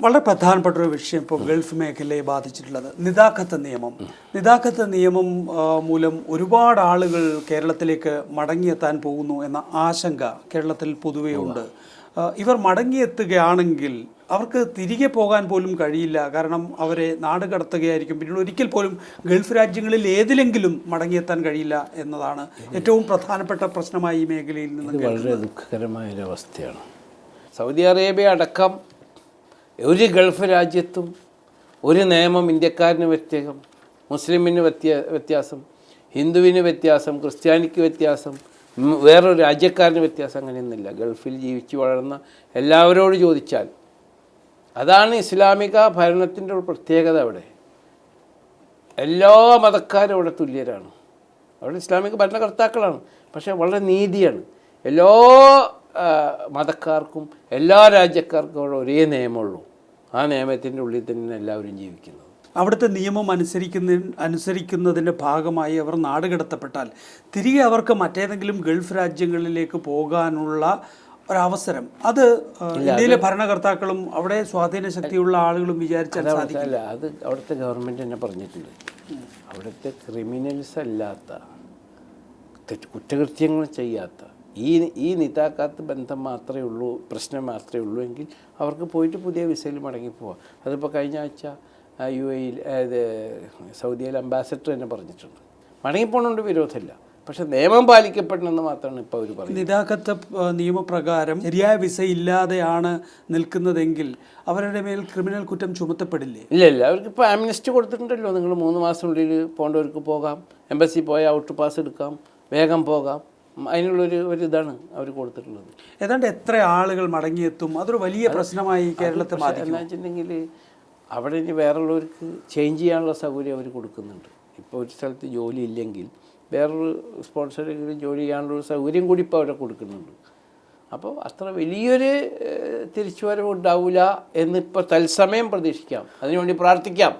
വളരെ പ്രധാനപ്പെട്ട ഒരു വിഷയം ഇപ്പോൾ ഗൾഫ് മേഖലയെ ബാധിച്ചിട്ടുള്ളത് നിതാഖത്ത് നിയമം. നിതാഖത്ത് നിയമം മൂലം ഒരുപാട് ആളുകൾ കേരളത്തിലേക്ക് മടങ്ങിയെത്താൻ പോകുന്നു എന്ന ആശങ്ക കേരളത്തിൽ പൊതുവേ ഉണ്ട്. ഇവർ മടങ്ങിയെത്തുകയാണെങ്കിൽ അവർക്ക് തിരികെ പോകാൻ പോലും കഴിയില്ല. കാരണം അവരെ നാട് കടത്തുകയായിരിക്കും. പിന്നീട് ഒരിക്കൽ പോലും ഗൾഫ് രാജ്യങ്ങളിൽ ഏതിലെങ്കിലും മടങ്ങിയെത്താൻ കഴിയില്ല എന്നതാണ് ഏറ്റവും പ്രധാനപ്പെട്ട പ്രശ്നമായി ഈ മേഖലയിൽ നിന്ന്. വളരെ ദുഃഖകരമായൊരവസ്ഥയാണ്. സൗദി അറേബ്യ അടക്കം ഒരു ഗൾഫ് രാജ്യത്തും ഒരു നിയമം ഇന്ത്യക്കാരന് വ്യത്യാസം, മുസ്ലിമിന് വ്യത്യാസം, ഹിന്ദുവിന് വ്യത്യാസം, ക്രിസ്ത്യാനിക്ക് വ്യത്യാസം, വേറൊരു രാജ്യക്കാരന് വ്യത്യാസം അങ്ങനെയൊന്നുമില്ല. ഗൾഫിൽ ജീവിച്ചു വളർന്ന എല്ലാവരോട് ചോദിച്ചാൽ അതാണ് ഇസ്ലാമിക ഭരണത്തിൻ്റെ ഒരു പ്രത്യേകത. അവിടെ എല്ലാ മതക്കാരും അവിടെ തുല്യരാണ്. അവിടെ ഇസ്ലാമിക ഭരണകർത്താക്കളാണ്. പക്ഷേ വളരെ നീതിയാണ്. എല്ലാ മതക്കാർക്കും എല്ലാ രാജ്യക്കാർക്കും അവിടെ ഒരേ നിയമമുള്ളൂ. ആ നിയമത്തിൻ്റെ ഉള്ളിൽ തന്നെ എല്ലാവരും ജീവിക്കുന്നത്. അവിടുത്തെ നിയമം അനുസരിക്കുന്നതിൻ്റെ ഭാഗമായി അവർ നാട് കടത്തപ്പെട്ടാൽ തിരികെ അവർക്ക് മറ്റേതെങ്കിലും ഗൾഫ് രാജ്യങ്ങളിലേക്ക് പോകാനുള്ള ഒരവസരം അത് ഇന്ത്യയിലെ ഭരണകർത്താക്കളും അവിടെ സ്വാധീന ശക്തിയുള്ള ആളുകളും വിചാരിച്ചാൽ സാധിക്കില്ല. അത് അവിടുത്തെ ഗവൺമെൻറ് തന്നെ പറഞ്ഞിട്ടുണ്ട്. അവിടുത്തെ ക്രിമിനൽസ് അല്ലാത്ത, കുറ്റകൃത്യങ്ങൾ ചെയ്യാത്ത, ഈ നിതാഖാത്ത് ബന്ധം മാത്രമേ ഉള്ളൂ, പ്രശ്നം മാത്രമേ ഉള്ളൂ എങ്കിൽ അവർക്ക് പോയിട്ട് പുതിയ വിസയിൽ മടങ്ങിപ്പോവാം. അതിപ്പോൾ കഴിഞ്ഞ ആഴ്ച UAE സൗദിയിലെ അംബാസഡർ തന്നെ പറഞ്ഞിട്ടുണ്ട്. മടങ്ങിപ്പോണോണ്ട് വിരോധമില്ല, പക്ഷെ നിയമം പാലിക്കപ്പെടണമെന്ന് മാത്രമാണ് ഇപ്പോൾ അവർ പറയുന്നത്. നിതാഖത്ത് നിയമപ്രകാരം ശരിയായ വിസ ഇല്ലാതെയാണ് നിൽക്കുന്നതെങ്കിൽ അവരുടെ മേൽ ക്രിമിനൽ കുറ്റം ചുമത്തപ്പെടില്ലേ? ഇല്ല, അവർക്കിപ്പോൾ ആംനസ്റ്റി കൊടുത്തിട്ടുണ്ടല്ലോ. നിങ്ങൾ 3 മാസത്തിനുള്ളിൽ പോകേണ്ടവർക്ക് പോകാം, എംബസി പോയാൽ ഔട്ട് പാസ് എടുക്കാം, വേഗം പോകാം. അതിനുള്ളൊരു ഇതാണ് അവർ കൊടുത്തിട്ടുള്ളത്. ഏതാണ്ട് എത്ര ആളുകൾ മടങ്ങിയെത്തും? അതൊരു വലിയ പ്രശ്നമായി കേരളത്തെ ബാധിക്കും. എന്താ വെച്ചിട്ടുണ്ടെങ്കിൽ അവിടെ ഇനി വേറുള്ളവർക്ക് ചേഞ്ച് ചെയ്യാനുള്ള സൗകര്യം അവർ കൊടുക്കുന്നുണ്ട്. ഇപ്പോൾ ഒരു സ്ഥലത്ത് ജോലി ഇല്ലെങ്കിൽ വേറൊരു സ്പോൺസറെങ്കിലും ജോലി ചെയ്യാനുള്ളൊരു സൗകര്യം കൂടി ഇപ്പോൾ അവിടെ കൊടുക്കുന്നുണ്ട്. അപ്പോൾ അത്ര വലിയൊരു തിരിച്ചുവരവ് ഉണ്ടാവില്ല എന്നിപ്പോൾ തത്സമയം പ്രതീക്ഷിക്കാം. അതിനുവേണ്ടി പ്രാർത്ഥിക്കാം.